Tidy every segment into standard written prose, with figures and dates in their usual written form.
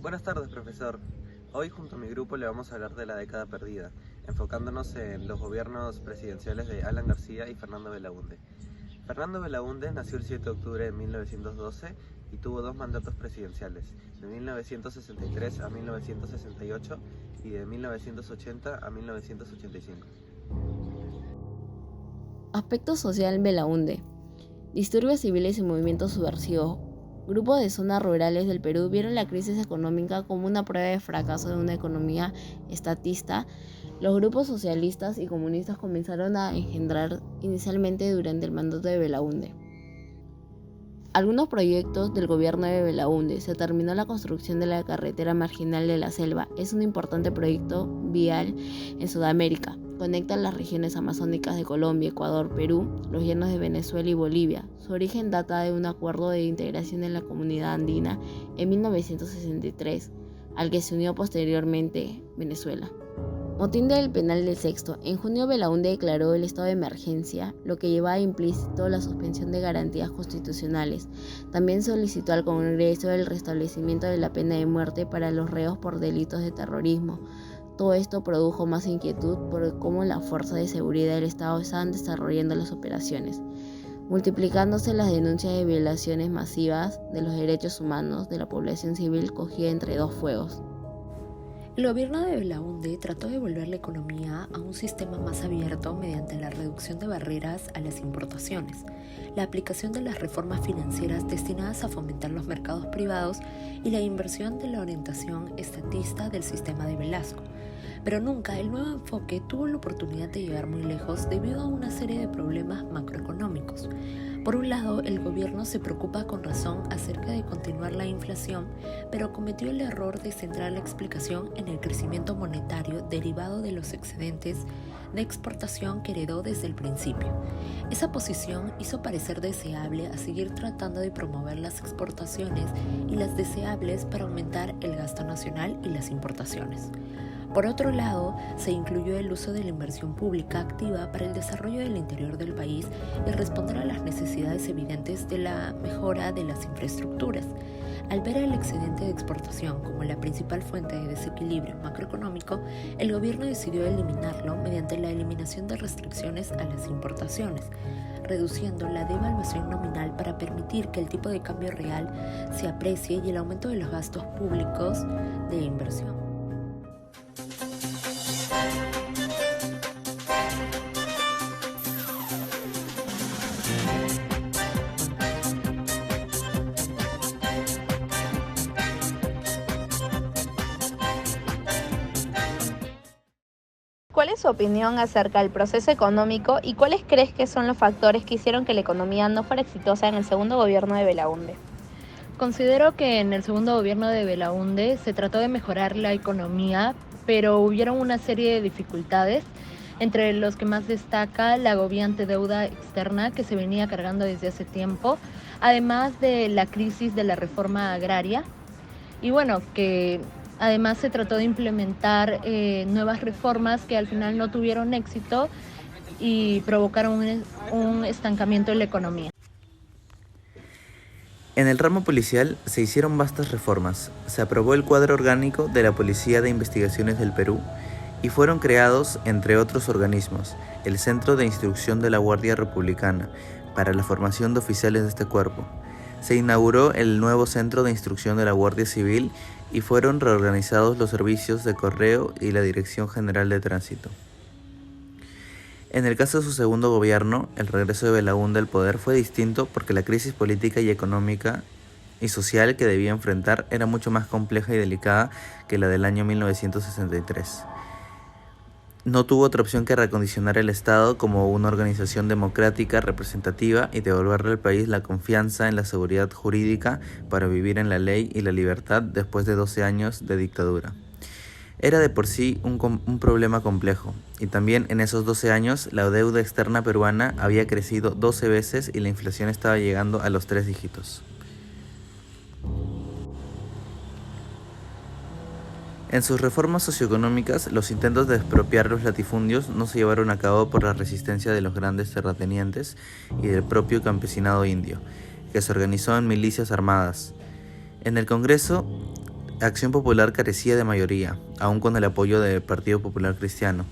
Buenas tardes, profesor. Hoy junto a mi grupo le vamos a hablar de la década perdida, enfocándonos en los gobiernos presidenciales de Alan García y Fernando Belaúnde. Fernando Belaúnde nació el 7 de octubre de 1912 y tuvo dos mandatos presidenciales, de 1963 a 1968 y de 1980 a 1985. Aspecto social Belaúnde. Disturbios civiles y movimientos subversivos. Grupos de zonas rurales del Perú vieron la crisis económica como una prueba de fracaso de una economía estatista. Los grupos socialistas y comunistas comenzaron a engendrar inicialmente durante el mandato de Belaúnde. Algunos proyectos del gobierno de Belaúnde. Se terminó la construcción de la carretera marginal de la Selva. Es un importante proyecto vial en Sudamérica. Conecta las regiones amazónicas de Colombia, Ecuador, Perú, los llanos de Venezuela y Bolivia. Su origen data de un acuerdo de integración en la comunidad andina en 1963, al que se unió posteriormente Venezuela. Motín del Penal del Sexto. En junio Belaúnde declaró el estado de emergencia, lo que llevaba implícito la suspensión de garantías constitucionales. También solicitó al Congreso el restablecimiento de la pena de muerte para los reos por delitos de terrorismo. Todo esto produjo más inquietud por cómo las fuerzas de seguridad del Estado estaban desarrollando las operaciones, multiplicándose las denuncias de violaciones masivas de los derechos humanos de la población civil cogida entre dos fuegos. El gobierno de Belaúnde trató de volver la economía a un sistema más abierto mediante la reducción de barreras a las importaciones, la aplicación de las reformas financieras destinadas a fomentar los mercados privados y la inversión de la orientación estatista del sistema de Velasco. Pero nunca el nuevo enfoque tuvo la oportunidad de llegar muy lejos debido a una serie de problemas macroeconómicos. Por un lado, el gobierno se preocupa con razón acerca de continuar la inflación, pero cometió el error de centrar la explicación en el crecimiento monetario derivado de los excedentes de exportación que heredó desde el principio. Esa posición hizo parecer deseable a seguir tratando de promover las exportaciones y las deseables para aumentar el gasto nacional y las importaciones. Por otro lado, se incluyó el uso de la inversión pública activa para el desarrollo del interior del país y responder a las necesidades evidentes de la mejora de las infraestructuras. Al ver el excedente de exportación como la principal fuente de desequilibrio macroeconómico, el gobierno decidió eliminarlo mediante la eliminación de restricciones a las importaciones, reduciendo la devaluación nominal para permitir que el tipo de cambio real se aprecie y el aumento de los gastos públicos de inversión. ¿Cuál es su opinión acerca del proceso económico y cuáles crees que son los factores que hicieron que la economía no fuera exitosa en el segundo gobierno de Belaúnde? Considero que en el segundo gobierno de Belaúnde se trató de mejorar la economía, pero hubieron una serie de dificultades, entre los que más destaca la agobiante deuda externa que se venía cargando desde hace tiempo, además de la crisis de la reforma agraria, y bueno, que además se trató de implementar nuevas reformas que al final no tuvieron éxito y provocaron un estancamiento en la economía. En el ramo policial se hicieron vastas reformas. Se aprobó el cuadro orgánico de la Policía de Investigaciones del Perú y fueron creados, entre otros organismos, el Centro de Instrucción de la Guardia Republicana para la formación de oficiales de este cuerpo. Se inauguró el nuevo Centro de Instrucción de la Guardia Civil y fueron reorganizados los servicios de correo y la Dirección General de Tránsito. En el caso de su segundo gobierno, el regreso de Belaúnde al poder fue distinto porque la crisis política y económica y social que debía enfrentar era mucho más compleja y delicada que la del año 1963. No tuvo otra opción que reacondicionar el Estado como una organización democrática, representativa y devolverle al país la confianza en la seguridad jurídica para vivir en la ley y la libertad después de 12 años de dictadura. Era de por sí un problema complejo, y también en esos 12 años la deuda externa peruana había crecido 12 veces y la inflación estaba llegando a los 3 dígitos. En sus reformas socioeconómicas, los intentos de expropiar los latifundios no se llevaron a cabo por la resistencia de los grandes terratenientes y del propio campesinado indio, que se organizó en milicias armadas. En el Congreso Acción Popular carecía de mayoría, aún con el apoyo del Partido Popular Cristiano,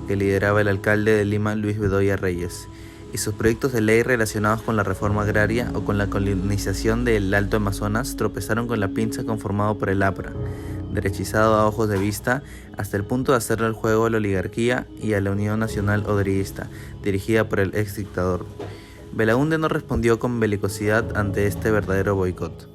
que lideraba el alcalde de Lima, Luis Bedoya Reyes, y sus proyectos de ley relacionados con la reforma agraria o con la colonización del Alto Amazonas tropezaron con la pinza conformado por el APRA, derechizado a ojos de vista hasta el punto de hacerle el juego a la oligarquía y a la Unión Nacional Odriguista, dirigida por el ex dictador. Belaúnde no respondió con belicosidad ante este verdadero boicot.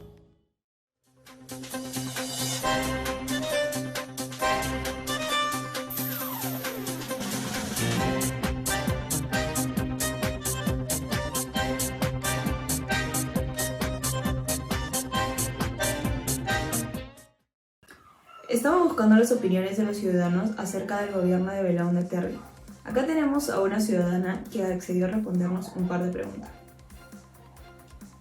Estamos buscando las opiniones de los ciudadanos acerca del gobierno de Belaúnde Terry. Acá tenemos a una ciudadana que accedió a respondernos un par de preguntas.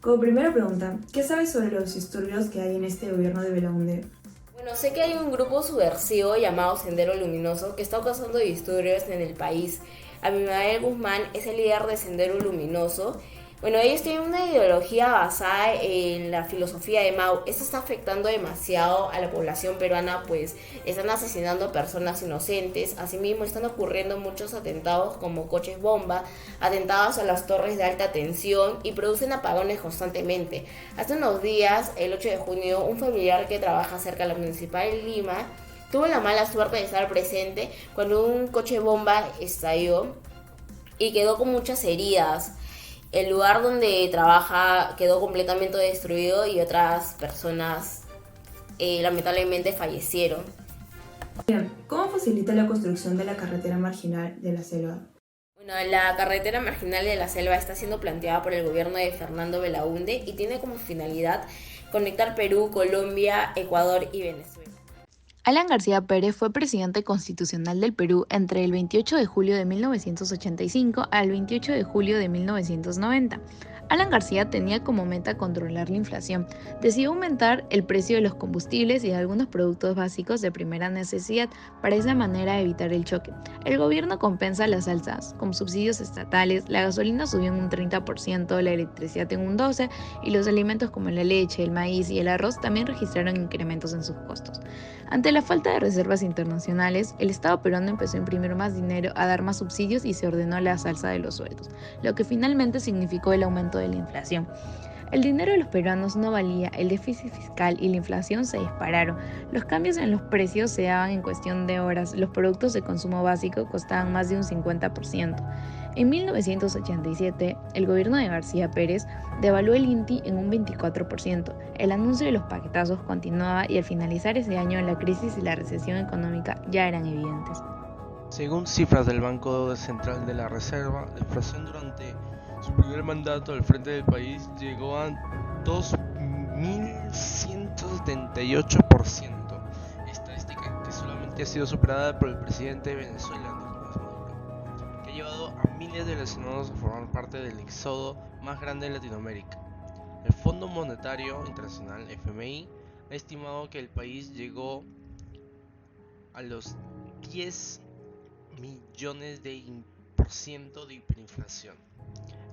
Como primera pregunta, ¿qué sabes sobre los disturbios que hay en este gobierno de Belaúnde? Bueno, sé que hay un grupo subversivo llamado Sendero Luminoso que está causando disturbios en el país. Abimael Guzmán es el líder de Sendero Luminoso. Bueno, ellos tienen una ideología basada en la filosofía de Mao. Esto está afectando demasiado a la población peruana, pues están asesinando a personas inocentes. Asimismo, están ocurriendo muchos atentados como coches bomba, atentados a las torres de alta tensión y producen apagones constantemente. Hace unos días, el 8 de junio, un familiar que trabaja cerca de la Municipal de Lima tuvo la mala suerte de estar presente cuando un coche bomba estalló y quedó con muchas heridas. El lugar donde trabaja quedó completamente destruido y otras personas lamentablemente fallecieron. Bien, ¿cómo facilita la construcción de la carretera marginal de la selva? Bueno, la carretera marginal de la selva está siendo planteada por el gobierno de Fernando Belaúnde y tiene como finalidad conectar Perú, Colombia, Ecuador y Venezuela. Alan García Pérez fue presidente constitucional del Perú entre el 28 de julio de 1985 al 28 de julio de 1990. Alan García tenía como meta controlar la inflación. Decidió aumentar el precio de los combustibles y de algunos productos básicos de primera necesidad para de esa manera evitar el choque. El gobierno compensa las alzas con subsidios estatales, la gasolina subió en un 30%, la electricidad en un 12% y los alimentos como la leche, el maíz y el arroz también registraron incrementos en sus costos. Ante la falta de reservas internacionales, el Estado peruano empezó a imprimir más dinero, a dar más subsidios y se ordenó la alza de los sueldos, lo que finalmente significó el aumento de la inflación. El dinero de los peruanos no valía, el déficit fiscal y la inflación se dispararon. Los cambios en los precios se daban en cuestión de horas, los productos de consumo básico costaban más de un 50%. En 1987, el gobierno de García Pérez devaluó el INTI en un 24%. El anuncio de los paquetazos continuaba y al finalizar ese año la crisis y la recesión económica ya eran evidentes. Según cifras del Banco Central de la Reserva, la inflación durante su primer mandato al frente del país llegó a 2.178%, estadística que solamente ha sido superada por el presidente de Venezuela, Nicolás Maduro, que ha llevado a miles de venezolanos a formar parte del éxodo más grande de Latinoamérica. El Fondo Monetario Internacional, FMI, ha estimado que el país llegó a los 10 millones de % de hiperinflación.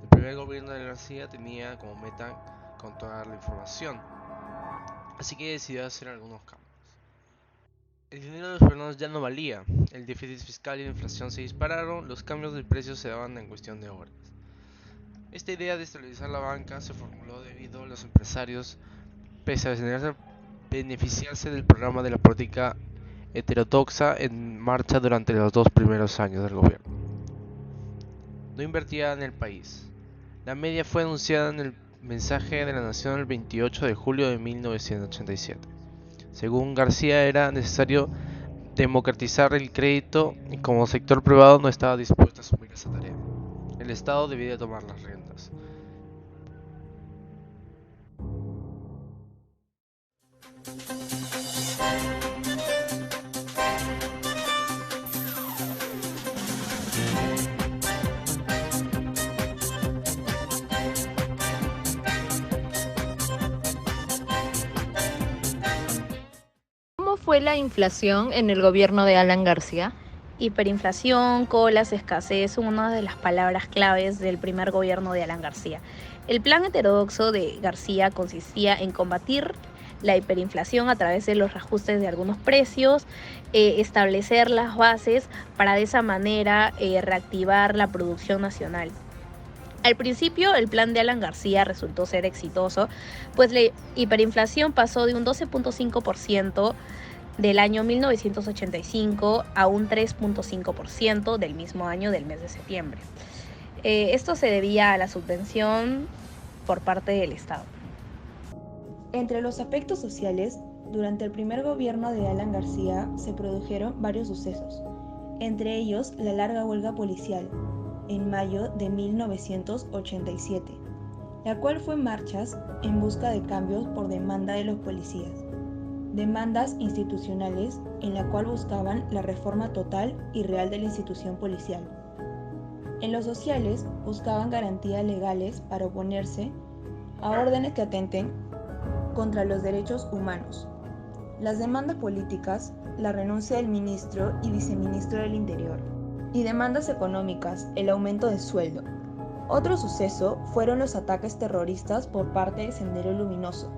El primer gobierno de García tenía como meta controlar la información, así que decidió hacer algunos cambios. El dinero de los peruanos ya no valía, el déficit fiscal y la inflación se dispararon, los cambios de precios se daban en cuestión de horas. Esta idea de estabilizar la banca se formuló debido a los empresarios, pese a beneficiarse del programa de la política heterodoxa en marcha durante los 2 primeros años del gobierno. No invertía en el país. La media fue anunciada en el mensaje de la Nación el 28 de julio de 1987. Según García, era necesario democratizar el crédito y como sector privado no estaba dispuesto a asumir esa tarea. El Estado debía tomar las riendas. ¿Cómo fue la inflación en el gobierno de Alan García? Hiperinflación, colas, escasez son una de las palabras claves del primer gobierno de Alan García. El plan heterodoxo de García consistía en combatir la hiperinflación a través de los reajustes de algunos precios, establecer las bases para de esa manera reactivar la producción nacional. Al principio, el plan de Alan García resultó ser exitoso, pues la hiperinflación pasó de un 12.5% del año 1985 a un 3.5% del mismo año del mes de septiembre. Esto se debía a la subvención por parte del Estado. Entre los aspectos sociales, durante el primer gobierno de Alan García se produjeron varios sucesos, entre ellos la larga huelga policial, en mayo de 1987, la cual fue marchas en busca de cambios por demanda de los policías, demandas institucionales en la cual buscaban la reforma total y real de la institución policial. En los sociales buscaban garantías legales para oponerse a órdenes que atenten contra los derechos humanos. Las demandas políticas, la renuncia del ministro y viceministro del Interior. Y demandas económicas, el aumento de sueldo. Otro suceso fueron los ataques terroristas por parte del Sendero Luminoso.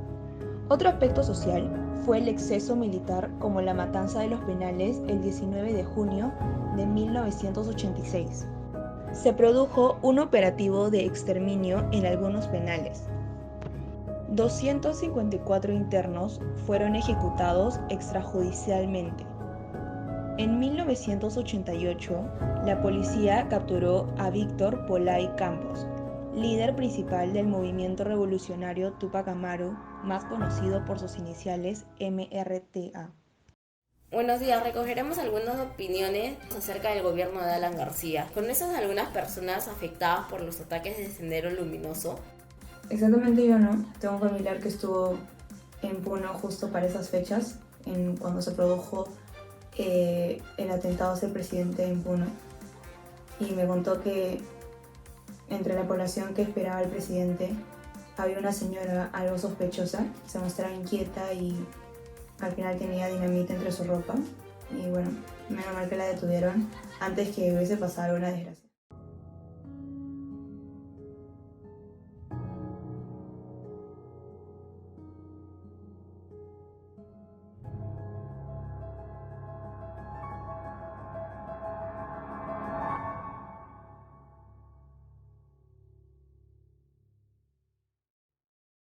Otro aspecto social fue el exceso militar, como la matanza de los penales el 19 de junio de 1986. Se produjo un operativo de exterminio en algunos penales. 254 internos fueron ejecutados extrajudicialmente. En 1988, la policía capturó a Víctor Polay Campos, líder principal del movimiento revolucionario Tupac Amaru, más conocido por sus iniciales MRTA. Buenos días, recogeremos algunas opiniones acerca del gobierno de Alan García. ¿Conoces a algunas personas afectadas por los ataques de Sendero Luminoso? Exactamente yo no. Tengo un familiar que estuvo en Puno justo para esas fechas, cuando se produjo el atentado hacia el presidente en Puno. Y me contó que entre la población que esperaba al presidente había una señora algo sospechosa, se mostraba inquieta y al final tenía dinamita entre su ropa. Y bueno, menos mal que la detuvieron antes que hubiese pasado una desgracia.